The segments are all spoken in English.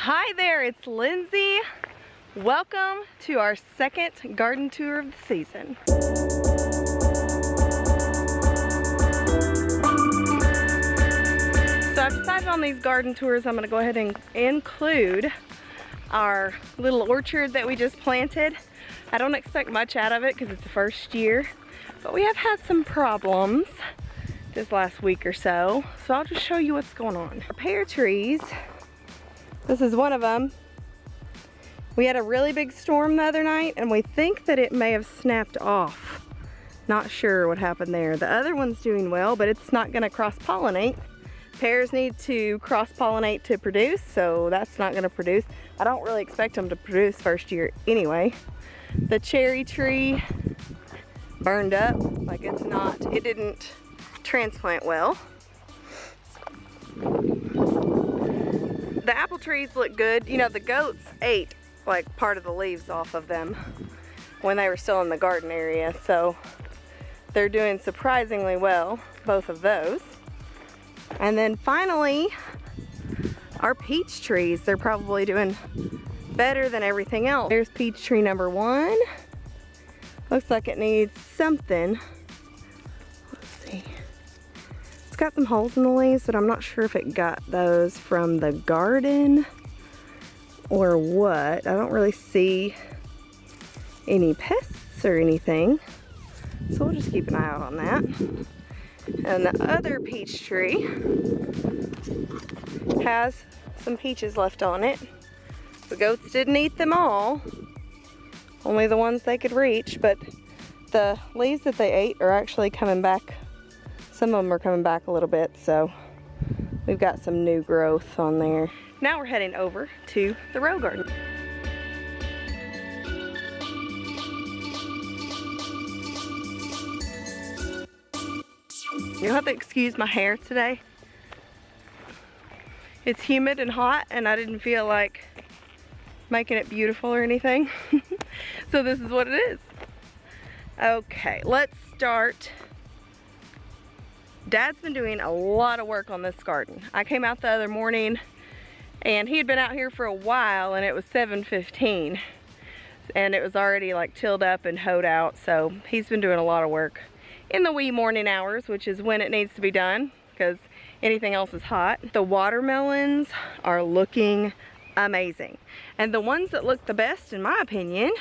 Hi there, it's Lindsay. Welcome to our second garden tour of the season. So I've decided on these garden tours I'm going to go ahead and include our little orchard that we just planted. I don't expect much out of it because it's the first year, but we have had some problems this last week or so. So I'll just show you what's going on. Our pear trees, this is one of them. We had a really big storm the other night and we think that it may have snapped off. Not sure what happened there. The other one's doing well, but it's not gonna cross-pollinate. Pears need to cross-pollinate to produce, so that's not gonna produce. I don't really expect them to produce first year anyway. The cherry tree burned up, like it didn't transplant well. The apple trees look good. You know, the goats ate like part of the leaves off of them when they were still in the garden area, so they're doing surprisingly well, both of those. And then finally, our peach trees, they're probably doing better than everything else. There's peach tree number 1. Looks like it needs something. Let's see. It's got some holes in the leaves, but I'm not sure if it got those from the garden or what. I don't really see any pests or anything, so we'll just keep an eye out on that. And the other peach tree has some peaches left on it. The goats didn't eat them all, only the ones they could reach, but the leaves that they ate are actually coming back. Some of them are coming back a little bit, so we've got some new growth on there. Now we're heading over to the row garden. You'll have to excuse my hair today. It's humid and hot and I didn't feel like making it beautiful or anything. So this is what it is. Okay, let's start. Dad's been doing a lot of work on this garden. I came out the other morning and he had been out here for a while and it was 7:15 and it was already like tilled up and hoed out, so he's been doing a lot of work in the wee morning hours, which is when it needs to be done because anything else is hot. The watermelons are looking amazing, and the ones that look the best in my opinion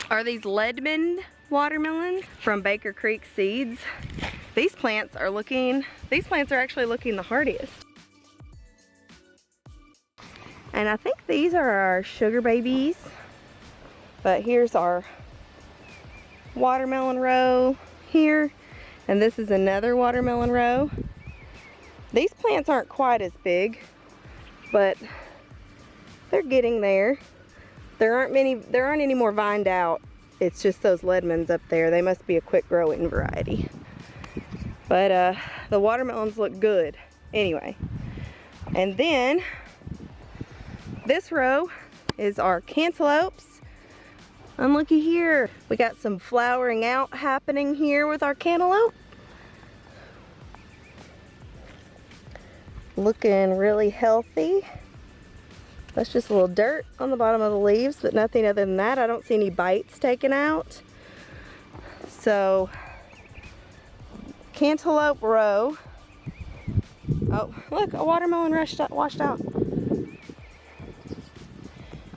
are these Leadman watermelons from Baker Creek Seeds. These plants are actually looking the hardiest. And I think these are our sugar babies, but here's our watermelon row here, and this is another watermelon row. These plants aren't quite as big, but they're getting there. There aren't any more vined out. It's just those Leadmans up there. They must be a quick growing variety. But the watermelons look good anyway. And then this row is our cantaloupes. And looky here, we got some flowering out happening here with our cantaloupe. Looking really healthy. That's just a little dirt on the bottom of the leaves, but nothing other than that. I don't see any bites taken out. So, cantaloupe row. Oh, look, a watermelon washed out.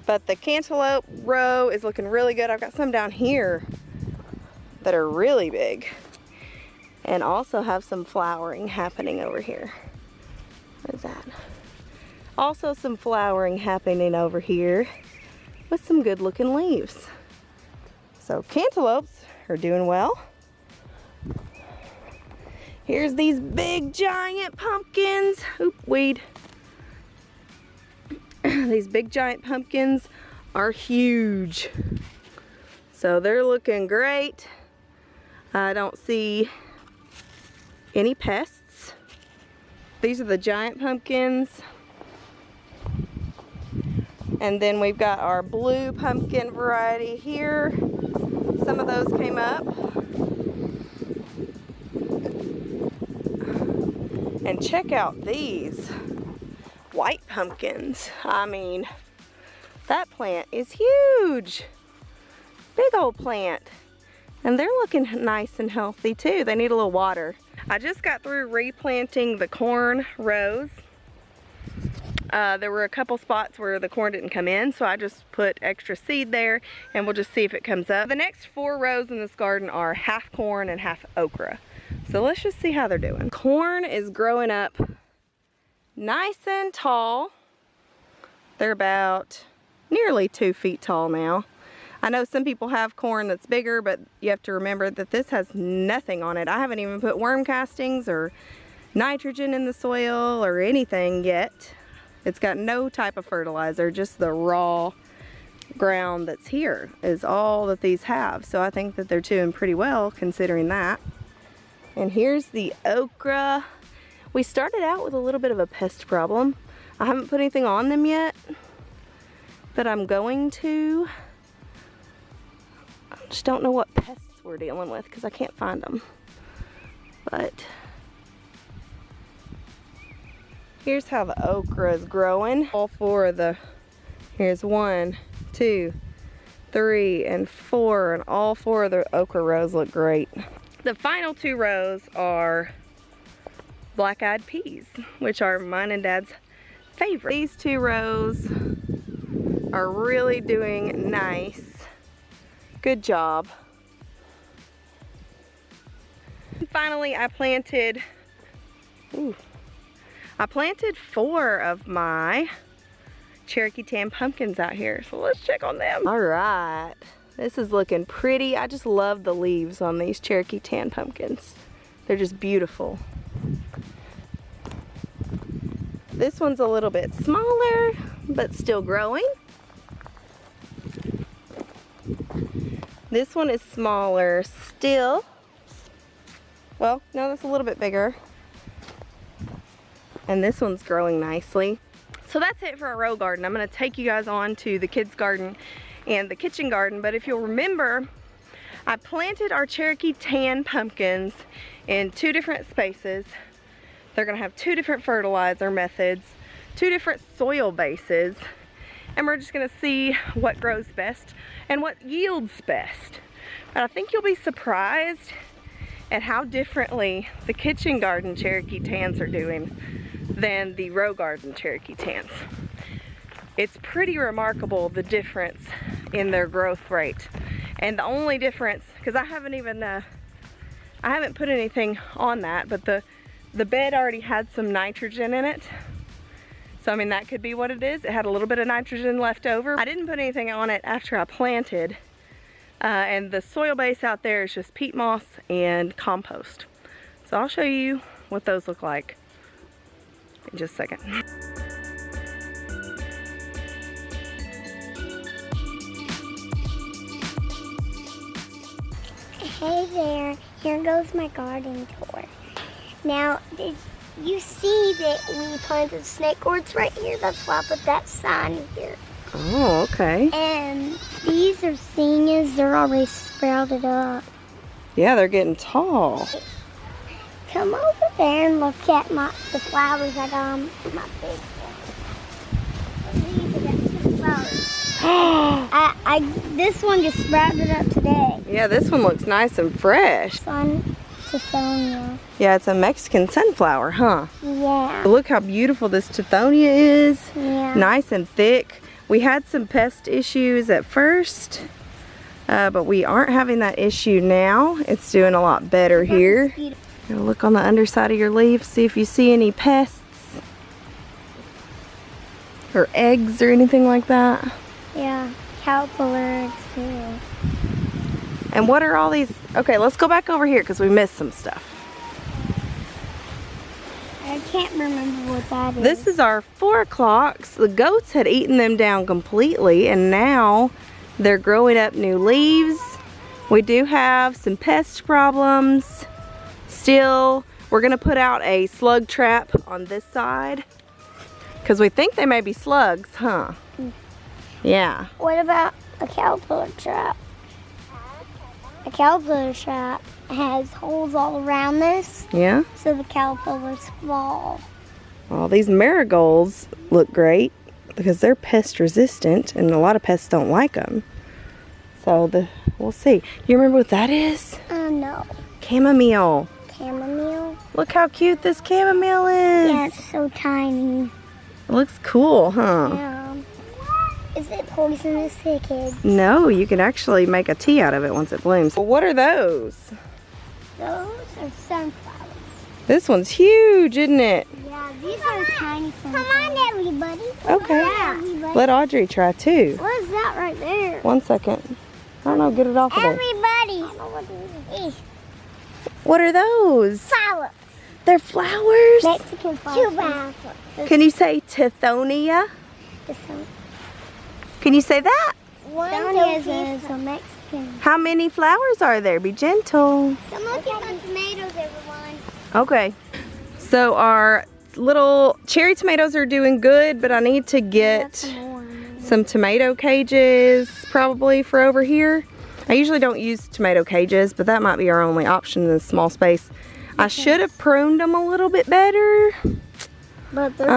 But the cantaloupe row is looking really good. I've got some down here that are really big and also have some flowering happening over here. What is that? Also some flowering happening over here with some good looking leaves. So cantaloupes are doing well. Here's these big giant pumpkins. Oop, weed. These big giant pumpkins are huge. So they're looking great. I don't see any pests. These are the giant pumpkins. And then we've got our blue pumpkin variety here. Some of those came up. And check out these. white pumpkins. I mean, that plant is huge. Big old plant. And they're looking nice and healthy too. They need a little water. I just got through replanting the corn rows. There were a couple spots where the corn didn't come in, so I just put extra seed there and we'll just see if it comes up. The next 4 rows in this garden are half corn and half okra. So let's just see how they're doing. Corn is growing up nice and tall. They're about nearly 2 feet tall now. I know some people have corn that's bigger, but you have to remember that this has nothing on it. I haven't even put worm castings or nitrogen in the soil or anything yet. It's got no type of fertilizer, just the raw ground that's here is all that these have. So I think that they're doing pretty well considering that. And here's the okra. We started out with a little bit of a pest problem. I haven't put anything on them yet, but I'm going to. I just don't know what pests we're dealing with because I can't find them. But here's how the okra is growing. All 4 of the, here's 1, 2, 3, and 4, and all 4 of the okra rows look great. The final 2 rows are black-eyed peas, which are mine and Dad's favorite. These 2 rows are really doing nice. Good job. And finally, I planted 4 of my Cherokee tan pumpkins out here. So let's check on them. All right, this is looking pretty. I just love the leaves on these Cherokee tan pumpkins. They're just beautiful. This one's a little bit smaller, but still growing. This one is smaller still. Well, no, that's a little bit bigger. And this one's growing nicely. So that's it for our row garden. I'm gonna take you guys on to the kids' garden and the kitchen garden. But if you'll remember, I planted our Cherokee tan pumpkins in 2 different spaces. They're gonna have 2 different fertilizer methods, 2 different soil bases, and we're just gonna see what grows best and what yields best. But I think you'll be surprised at how differently the kitchen garden Cherokee tans are doing than the row garden Cherokee tans. It's pretty remarkable the difference in their growth rate. And the only difference, because I haven't put anything on that, but the bed already had some nitrogen in it. So I mean, that could be what it is. It had a little bit of nitrogen left over. I didn't put anything on it after I planted. And the soil base out there is just peat moss and compost. So I'll show you what those look like in just a second. Hey there, here goes my garden tour. Now, did you see that we planted snake gourds right here? That's why I put that sign here. Oh, okay. And these are zinnias, they're already sprouted up. Yeah, they're getting tall. Come over there and look at the flowers I got on my big one. These, I got 2 flowers. This one just sprouted up today. Yeah, this one looks nice and fresh. Tithonia. Yeah, it's a Mexican sunflower, huh? Yeah. Look how beautiful this Tithonia is. Yeah. Nice and thick. We had some pest issues at first, but we aren't having that issue now. It's doing a lot better here. Look on the underside of your leaves, see if you see any pests or eggs or anything like that. Yeah, caterpillars too. And what are all these? Okay, let's go back over here because we missed some stuff. I can't remember what that is. This is our 4 o'clocks. The goats had eaten them down completely and now they're growing up new leaves. We do have some pest problems. Still, we're gonna put out a slug trap on this side because we think they may be slugs, huh? Yeah. What about a caterpillar trap? A caterpillar trap has holes all around this. Yeah? So the caterpillars fall. Well, these marigolds look great because they're pest resistant and a lot of pests don't like them. So we'll see. You remember what that is? No. Chamomile. Chamomile? Look how cute this chamomile is. Yeah, it's so tiny. It looks cool, huh? Yeah. Is it poisonous to kids? No, you can actually make a tea out of it once it blooms. Well, what are those? Those are sunflowers. This one's huge, isn't it? Yeah, these are tiny sunflowers. Come on, everybody. Okay. Yeah, everybody. Let Audrey try too. What is that right there? 1 second. I don't know, get it off of there. Everybody. I don't know what it is. What are those? Flowers. They're flowers? Mexican flowers. Can you say Tithonia? Can you say that? Tithonia is a Mexican. How many flowers are there? Be gentle. Come look at the tomatoes, everyone. Okay. So our little cherry tomatoes are doing good, but I need to get some tomato cages probably for over here. I usually don't use tomato cages, but that might be our only option in this small space. I should have pruned them a little bit better. But they're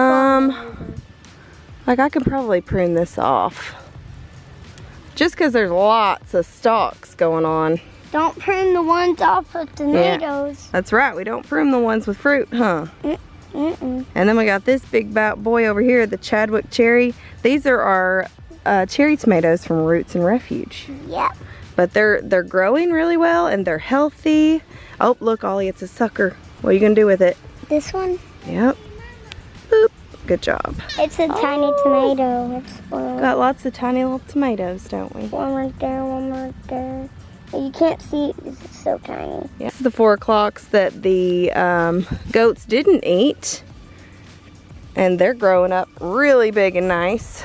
like I could probably prune this off. Just because there's lots of stalks going on. Don't prune the ones off of tomatoes. Yeah, that's right, we don't prune the ones with fruit, huh? Mm-mm. And then we got this big boy over here, the Chadwick cherry. These are our cherry tomatoes from Roots and Refuge. Yep. But they're growing really well and they're healthy. Oh, look, Ollie, it's a sucker. What are you gonna do with it? This one? Yep. Boop. Good job. It's a tiny tomato. It's got lots of tiny little tomatoes, don't we? One right there, one right there. You can't see it because it's so tiny. Yeah. This is the 4 o'clocks that the goats didn't eat. And they're growing up really big and nice.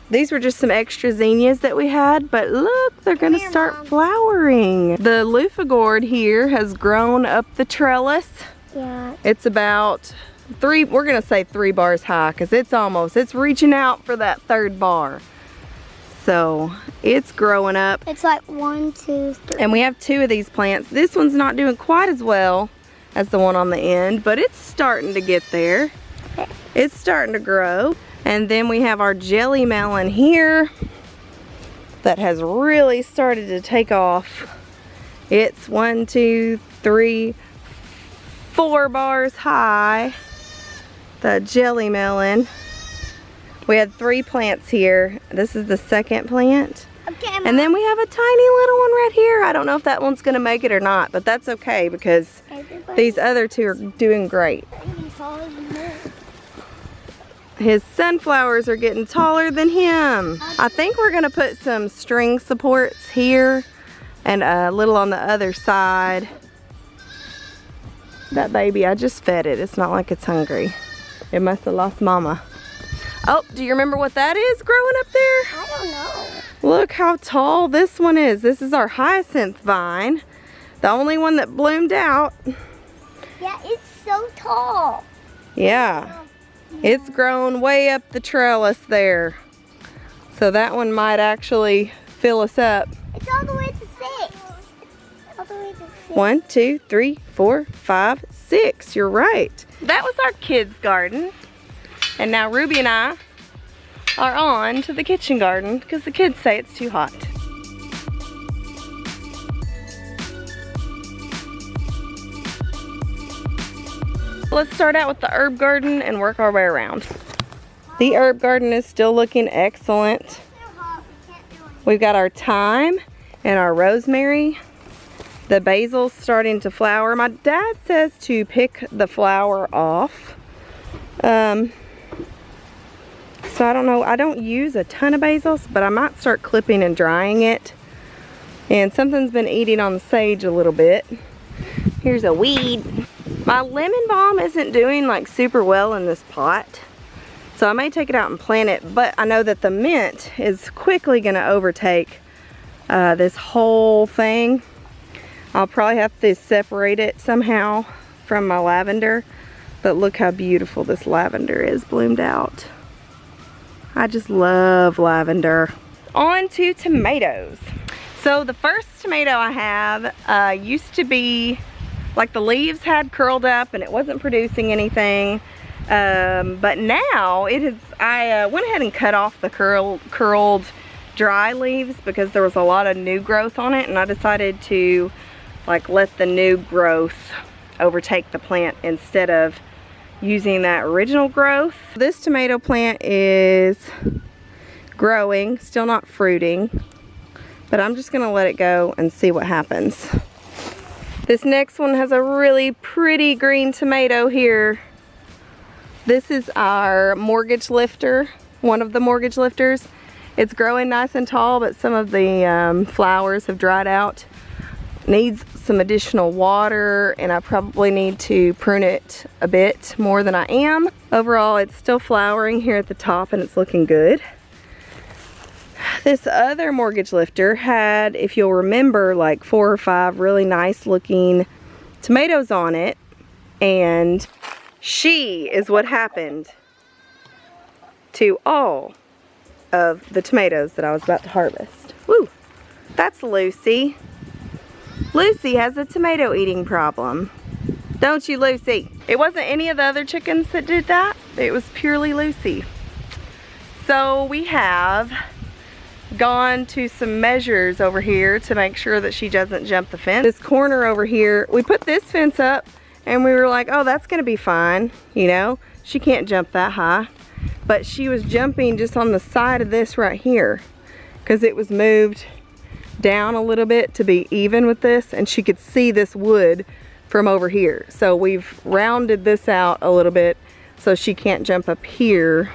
These were just some extra zinnias that we had, but look, they're gonna start flowering. The loofah gourd here has grown up the trellis. Yeah. It's about we're gonna say 3 bars high because it's reaching out for that 3rd bar. So it's growing up. It's like 1, 2, 3. And we have 2 of these plants. This one's not doing quite as well as the one on the end, but it's starting to get there. It's starting to grow. And then we have our jelly melon here that has really started to take off. It's 1, 2, 3, 4 bars high. The jelly melon. We had 3 plants here. This is the 2nd plant. Okay, and then we have a tiny little one right here. I don't know if that one's gonna make it or not, but that's okay because these other 2 are doing great. His sunflowers are getting taller than him. I think we're gonna put some string supports here and a little on the other side. That baby, I just fed it. It's not like it's hungry. It must have lost mama. Oh, do you remember what that is growing up there? I don't know. Look how tall this one is. This is our hyacinth vine. The only one that bloomed out. Yeah, it's so tall. Yeah. It's grown way up the trellis there. So that one might actually fill us up. It's all the way to 6. All the way to 6. 1, 2, 3, 4, 5, 6. You're right. That was our kids' garden. And now Ruby and I are on to the kitchen garden because the kids say it's too hot. Let's start out with the herb garden and work our way around. The herb garden is still looking excellent. We've got our thyme and our rosemary. The basil's starting to flower. My dad says to pick the flower off. So I don't know, I don't use a ton of basils, but I might start clipping and drying it. And something's been eating on the sage a little bit. Here's a weed. My lemon balm isn't doing like super well in this pot. So I may take it out and plant it, but I know that the mint is quickly gonna overtake this whole thing. I'll probably have to separate it somehow from my lavender, but look how beautiful this lavender is bloomed out. I just love lavender. On to tomatoes. So the first tomato I have used to be like the leaves had curled up and it wasn't producing anything. But now it is, I went ahead and cut off the curled dry leaves because there was a lot of new growth on it, and I decided to like let the new growth overtake the plant instead of using that original growth. This tomato plant is growing, still not fruiting, but I'm just gonna let it go and see what happens. This next one has a really pretty green tomato here. This is our mortgage lifter, one of the mortgage lifters. It's growing nice and tall, but some of the flowers have dried out. Needs some additional water, and I probably need to prune it a bit more than I am. Overall, it's still flowering here at the top and it's looking good. This other mortgage lifter had, if you'll remember, like 4 or 5 really nice looking tomatoes on it, and she is what happened to all of the tomatoes that I was about to harvest. Woo! That's Lucy. Lucy has a tomato eating problem. Don't you, Lucy? It wasn't any of the other chickens that did that. It was purely Lucy. So we have gone to some measures over here to make sure that she doesn't jump the fence. This corner over here, we put this fence up and we were like, oh, that's gonna be fine. You know, she can't jump that high. But she was jumping just on the side of this right here because it was moved down a little bit to be even with this, and she could see this wood from over here. So we've rounded this out a little bit so she can't jump up here.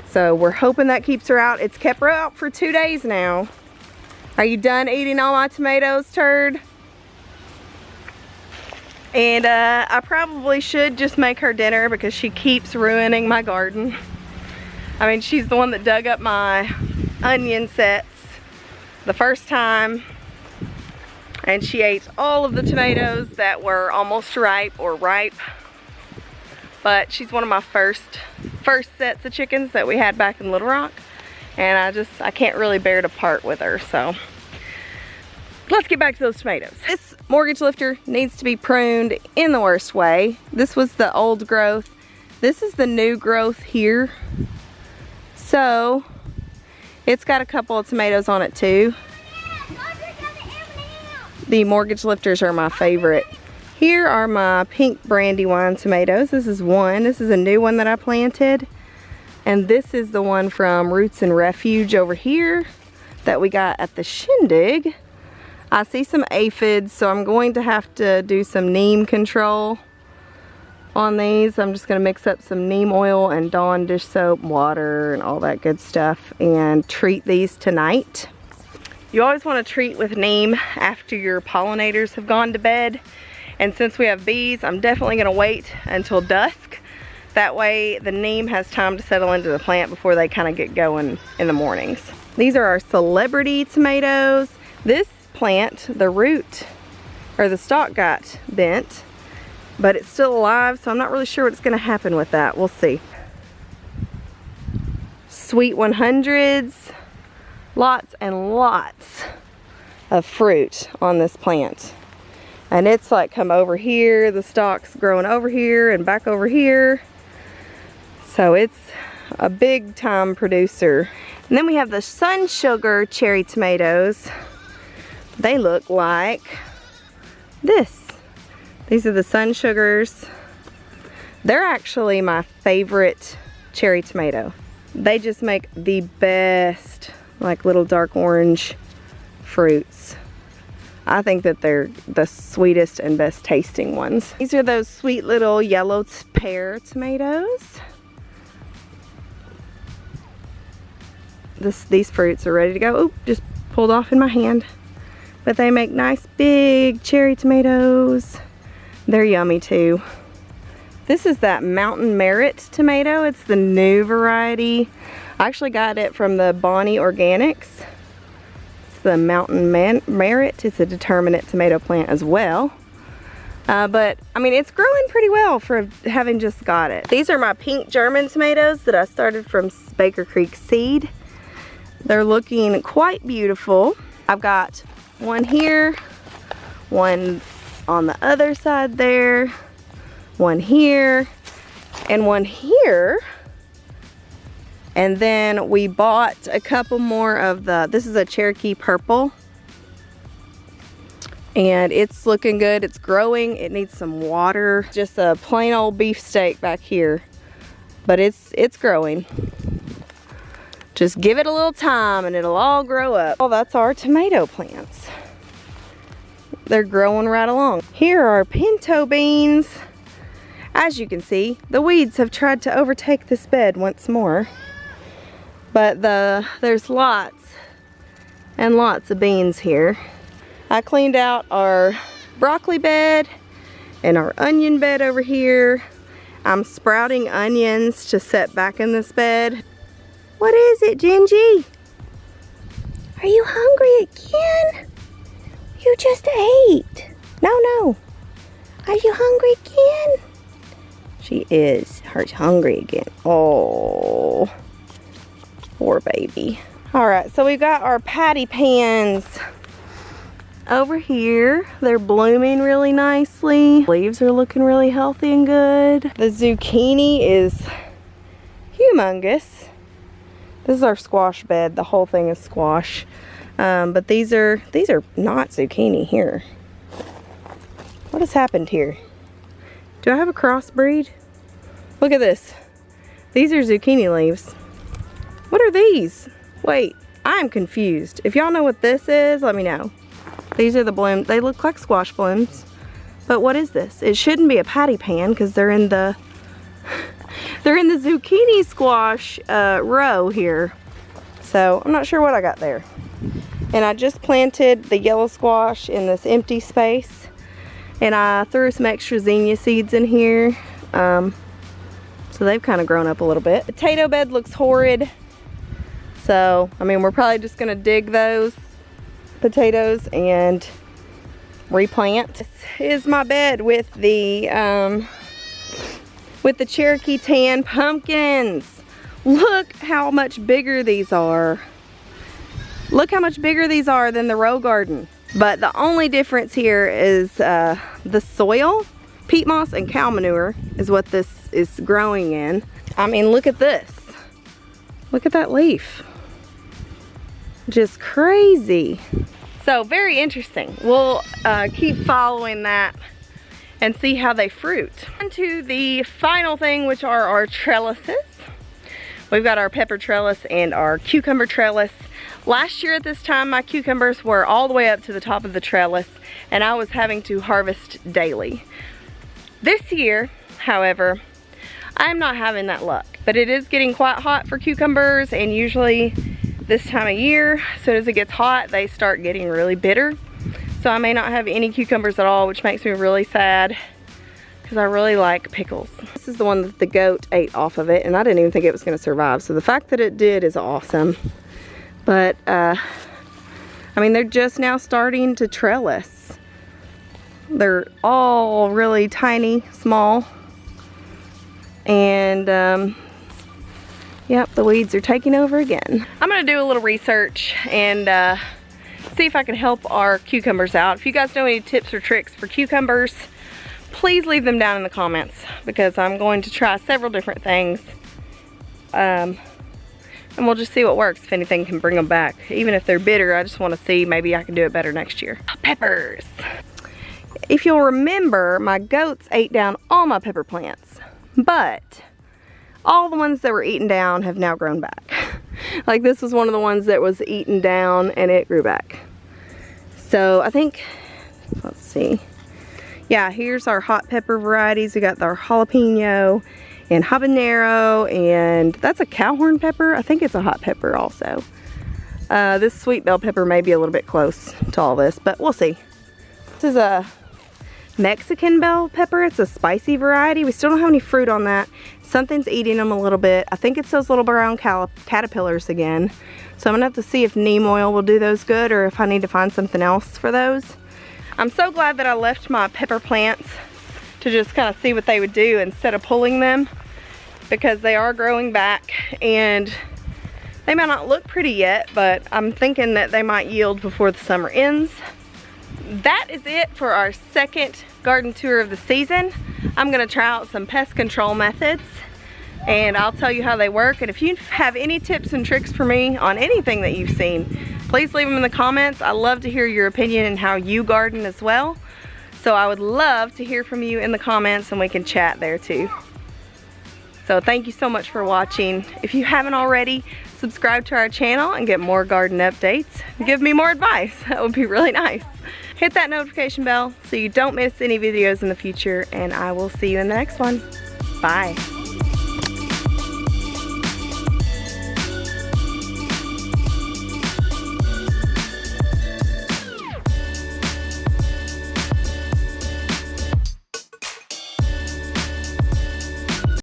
So we're hoping that keeps her out. It's kept her out for 2 days now. Are you done eating all my tomatoes, turd? And I probably should just make her dinner because she keeps ruining my garden. I mean, she's the one that dug up my onion sets the first time, and she ate all of the tomatoes that were almost ripe or ripe. But she's one of my first sets of chickens that we had back in Little Rock, and I can't really bear to part with her. So let's get back to those tomatoes. This mortgage lifter needs to be pruned in the worst way. This was the old growth. This is the new growth here. So it's got a couple of tomatoes on it too. The mortgage lifters are my favorite. Here are my pink Brandywine tomatoes. This is one. This is a new one that I planted. And this is the one from Roots and Refuge over here that we got at the shindig. I see some aphids, so I'm going to have to do some neem control on these. I'm just going to mix up some neem oil and Dawn dish soap, water, and all that good stuff, and treat these tonight. You always want to treat with neem after your pollinators have gone to bed. And since we have bees, I'm definitely going to wait until dusk. That way the neem has time to settle into the plant before they kind of get going in the mornings. These are our celebrity tomatoes. This plant, the root or the stalk got bent, but it's still alive, so I'm not really sure what's going to happen with that. We'll see. Sweet 100s. Lots and lots of fruit on this plant. And it's like come over here, the stalk's growing over here and back over here. So it's a big time producer. And then we have the Sun Sugar cherry tomatoes. They look like this. These are the Sun Sugars. They're actually my favorite cherry tomato. They just make the best, like little dark orange fruits. I think that they're the sweetest and best tasting ones. These are those sweet little yellow pear tomatoes. These fruits are ready to go. Oop, just pulled off in my hand. But they make nice big cherry tomatoes. They're yummy too. This is that Mountain Merit tomato. It's the new variety. I actually got it from the Bonnie Organics. It's the Mountain Merit. It's a determinate tomato plant as well. But I mean, it's growing pretty well for having just got it. These are my pink German tomatoes that I started from Baker Creek seed. They're looking quite beautiful. I've got one here, one on the other side there, one here, and one here. And then we bought a couple more of this is a Cherokee purple. And it's looking good, it's growing, it needs some water. Just a plain old beefsteak back here, but it's growing. Just give it a little time and it'll all grow up. Well, that's our tomato plants. They're growing right along. Here are pinto beans. As you can see, the weeds have tried to overtake this bed once more. But there's lots and lots of beans here. I cleaned out our broccoli bed and our onion bed over here. I'm sprouting onions to set back in this bed. What is it, Gingy? Are you hungry again? You just ate. No. Are you hungry again? She is. She's hungry again. Oh, poor baby. All right, so we've got our patty pans over here. They're blooming really nicely. Leaves are looking really healthy and good. The zucchini is humongous. This is our squash bed. The whole thing is squash. But these are not zucchini here. What has happened here? Do I have a crossbreed? Look at this. These are zucchini leaves. What are these? Wait, I'm confused. If y'all know what this is, let me know. These are the blooms. They look like squash blooms. But what is this? It shouldn't be a patty pan because they're in the zucchini squash row here. So I'm not sure what I got there. And I just planted the yellow squash in this empty space. And I threw some extra zinnia seeds in here. So they've kind of grown up a little bit. Potato bed looks horrid. So, I mean, we're probably just gonna dig those potatoes and replant. This is my bed with the Cherokee tan pumpkins. Look how much bigger these are. Look how much bigger these are than the row garden. But the only difference here is the soil. Peat moss and cow manure is what this is growing in. I mean, look at this. Look at that leaf. Just crazy. So very interesting. We'll keep following that and see how they fruit. On to the final thing, which are our trellises. We've got our pepper trellis and our cucumber trellis. Last year at this time, my cucumbers were all the way up to the top of the trellis and I was having to harvest daily. This year, however, I'm not having that luck, but it is getting quite hot for cucumbers, and usually this time of year, as soon as it gets hot, they start getting really bitter. So I may not have any cucumbers at all, which makes me really sad because I really like pickles. This is the one that the goat ate off of it, and I didn't even think it was going to survive. So the fact that it did is awesome. But, I mean, they're just now starting to trellis. They're all really tiny, small. And, yep, the weeds are taking over again. I'm gonna do a little research and see if I can help our cucumbers out. If you guys know any tips or tricks for cucumbers, please leave them down in the comments because I'm going to try several different things. And we'll just see what works, if anything can bring them back. Even if they're bitter, I just want to see maybe I can do it better next year. Peppers. If you'll remember, my goats ate down all my pepper plants, but all the ones that were eaten down have now grown back. Like this was one of the ones that was eaten down and it grew back. So I think, let's see. Yeah, here's our hot pepper varieties. We got our jalapeno and habanero, and that's a cowhorn pepper. I think it's a hot pepper also. This sweet bell pepper may be a little bit close to all this, but we'll see. This is a Mexican bell pepper. It's a spicy variety. We still don't have any fruit on that. Something's eating them a little bit. I think it's those little brown caterpillars again. So I'm gonna have to see if neem oil will do those good or if I need to find something else for those. I'm so glad that I left my pepper plants to just kind of see what they would do instead of pulling them, because they are growing back and they might not look pretty yet, but I'm thinking that they might yield before the summer ends. that is it for our second garden tour of the season. I'm gonna try out some pest control methods and I'll tell you how they work. And if you have any tips and tricks for me on anything that you've seen, please leave them in the comments. I love to hear your opinion and how you garden as well. So I would love to hear from you in the comments and we can chat there too. So thank you so much for watching. If you haven't already, subscribe to our channel and get more garden updates. Give me more advice, that would be really nice. Hit that notification bell so you don't miss any videos in the future, and I will see you in the next one. Bye.